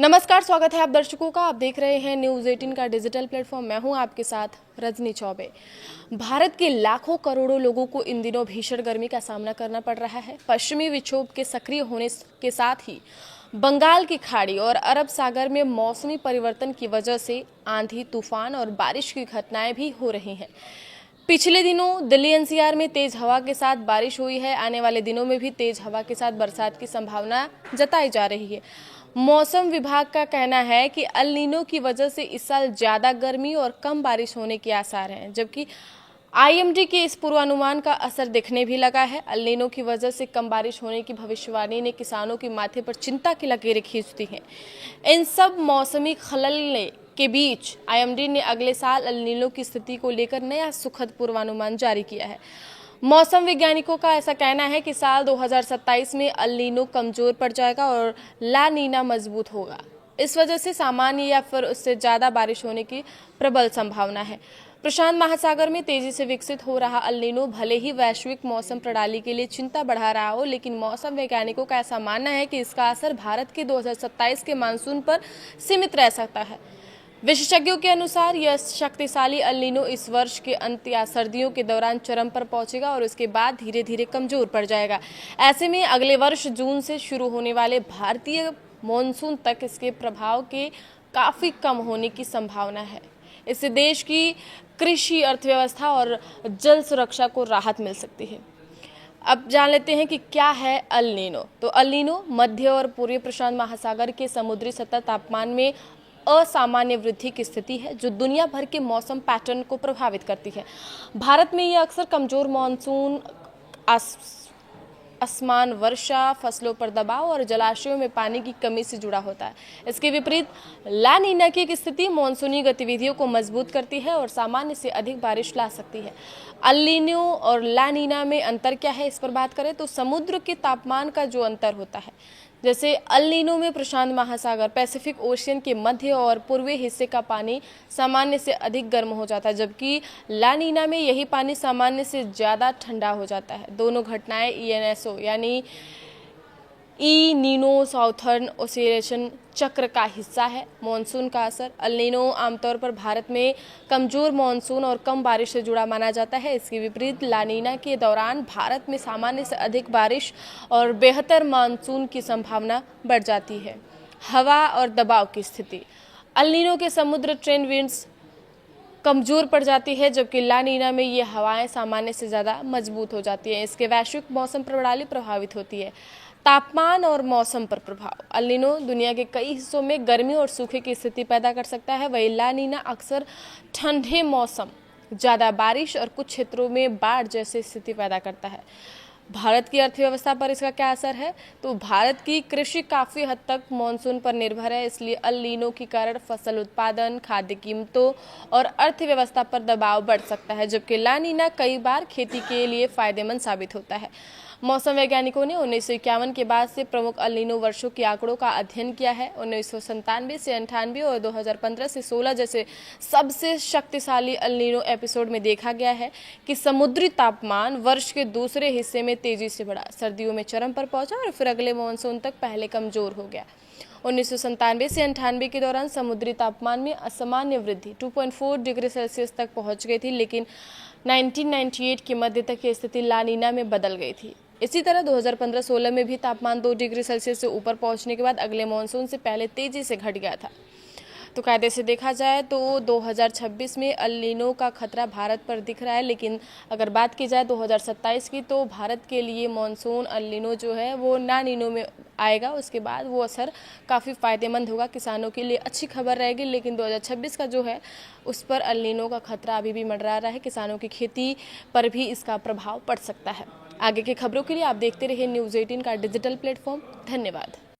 नमस्कार, स्वागत है आप दर्शकों का। आप देख रहे हैं न्यूज़ 18 का डिजिटल प्लेटफॉर्म। मैं हूं आपके साथ रजनी चौबे। भारत के लाखों करोड़ों लोगों को इन दिनों भीषण गर्मी का सामना करना पड़ रहा है। पश्चिमी विक्षोभ के सक्रिय होने के साथ ही बंगाल की खाड़ी और अरब सागर में मौसमी परिवर्तन की वजह से आंधी, तूफान और बारिश की घटनाएं भी हो रही हैं। पिछले दिनों दिल्ली एनसीआर में तेज हवा के साथ बारिश हुई है। आने वाले दिनों में भी तेज हवा के साथ बरसात की संभावना जताई जा रही है। मौसम विभाग का कहना है कि अल नीनो की वजह से इस साल ज्यादा गर्मी और कम बारिश होने के आसार हैं, जबकि आईएमडी के इस पूर्वानुमान का असर दिखने भी लगा है। अल नीनो की वजह से कम बारिश होने की भविष्यवाणी ने किसानों के माथे पर चिंता की लकीरें खींचती हैं। इन सब मौसमी खलल के बीच आईएमडी ने अगले साल अल नीनो की स्थिति को लेकर नया सुखद पूर्वानुमान जारी किया है। मौसम वैज्ञानिकों का ऐसा कहना है कि साल 2027 में अल नीनो कमजोर पड़ जाएगा और ला नीना मजबूत होगा। इस वजह से सामान्य या फिर उससे ज्यादा बारिश होने की प्रबल संभावना है। प्रशांत महासागर में तेजी से विकसित हो रहा अल नीनो भले ही वैश्विक मौसम प्रणाली के लिए चिंता बढ़ा रहा हो, लेकिन मौसम वैज्ञानिकों का ऐसा मानना है कि इसका असर भारत के 2027 के मानसून पर सीमित रह सकता है। विशेषज्ञों के अनुसार यह शक्तिशाली अल नीनो इस वर्ष के अंत या सर्दियों के दौरान चरम पर पहुंचेगा और उसके बाद धीरे धीरे कमजोर पड़ जाएगा। ऐसे में अगले वर्ष जून से शुरू होने वाले भारतीय मॉनसून तक इसके प्रभाव के काफी कम होने की संभावना है। इससे देश की कृषि, अर्थव्यवस्था और जल सुरक्षा को राहत मिल सकती है। अब जान लेते हैं कि क्या है अल नीनो। तो अल नीनो मध्य और पूर्वी प्रशांत महासागर के समुद्री सतह तापमान में असामान्य वृद्धि की स्थिति है, जो दुनिया भर के मौसम पैटर्न को प्रभावित करती है। भारत में यह अक्सर कमजोर मानसून, असमान वर्षा, फसलों पर दबाव और जलाशयों में पानी की कमी से जुड़ा होता है। इसके विपरीत ला नीना की एक स्थिति मानसूनी गतिविधियों को मजबूत करती है और सामान्य से अधिक बारिश ला सकती है। अल नीनो और ला नीना में अंतर क्या है, इस पर बात करें तो समुद्र के तापमान का जो अंतर होता है, जैसे अल नीनो में प्रशांत महासागर, पैसिफिक ओशियन के मध्य और पूर्वी हिस्से का पानी सामान्य से अधिक गर्म हो जाता है, जबकि ला नीना में यही पानी सामान्य से ज़्यादा ठंडा हो जाता है। दोनों घटनाएं ईएनएसओ यानी ई नीनो साउथर्न ओसिलेशन चक्र का हिस्सा है। मॉनसून का असर। अल नीनो आमतौर पर भारत में कमजोर मॉनसून और कम बारिश से जुड़ा माना जाता है। इसके विपरीत ला नीना के दौरान भारत में सामान्य से अधिक बारिश और बेहतर मॉनसून की संभावना बढ़ जाती है। हवा और दबाव की स्थिति। अल नीनो के समुद्र ट्रेंड विंड्स कमजोर पड़ जाती है, जबकि ला नीना में ये हवाएं सामान्य से ज़्यादा मजबूत हो जाती हैं। इसके वैश्विक मौसम प्रणाली प्रभावित होती है। तापमान और मौसम पर प्रभाव। अल नीनो दुनिया के कई हिस्सों में गर्मी और सूखे की स्थिति पैदा कर सकता है, वहीं ला नीना अक्सर ठंडे मौसम, ज़्यादा बारिश और कुछ क्षेत्रों में बाढ़ जैसी स्थिति पैदा करता है। भारत की अर्थव्यवस्था पर इसका क्या असर है, तो भारत की कृषि काफ़ी हद तक मानसून पर निर्भर है। इसलिए अल नीनो के कारण फसल उत्पादन, खाद्य कीमतों और अर्थव्यवस्था पर दबाव बढ़ सकता है, जबकि ला नीना कई बार खेती के लिए फायदेमंद साबित होता है। मौसम वैज्ञानिकों ने 1951 के बाद से प्रमुख अल नीनो वर्षों के आंकड़ों का अध्ययन किया है। 1997 से 98 और 2015 से 16 जैसे सबसे शक्तिशाली अल नीनो एपिसोड में देखा गया है कि समुद्री तापमान वर्ष के दूसरे हिस्से में तेजी से बढ़ा, सर्दियों में चरम पर पहुंचा और फिर अगले मानसून तक पहले कमजोर हो गया। 1997 से 98 के दौरान समुद्री तापमान में असामान्य वृद्धि 2.4 डिग्री सेल्सियस तक पहुंच गई थी, लेकिन 1998 के मध्य तक ये स्थिति ला नीना में बदल गई थी। इसी तरह 2015-16 में भी तापमान 2 डिग्री सेल्सियस से ऊपर पहुंचने के बाद अगले मानसून से पहले तेजी से घट गया था। तो कायदे से देखा जाए तो 2026 में अल नीनो का खतरा भारत पर दिख रहा है, लेकिन अगर बात की जाए 2027 की, तो भारत के लिए मानसून अल नीनो जो है वो ला नीनो में आएगा। उसके बाद वो असर काफ़ी फ़ायदेमंद होगा, किसानों के लिए अच्छी खबर रहेगी। लेकिन 2026 का जो है उस पर अल नीनो का खतरा अभी भी मंडरा रहा है। किसानों की खेती पर भी इसका प्रभाव पड़ सकता है। आगे की खबरों के लिए आप देखते रहिए न्यूज़ 18 का डिजिटल प्लेटफॉर्म। धन्यवाद।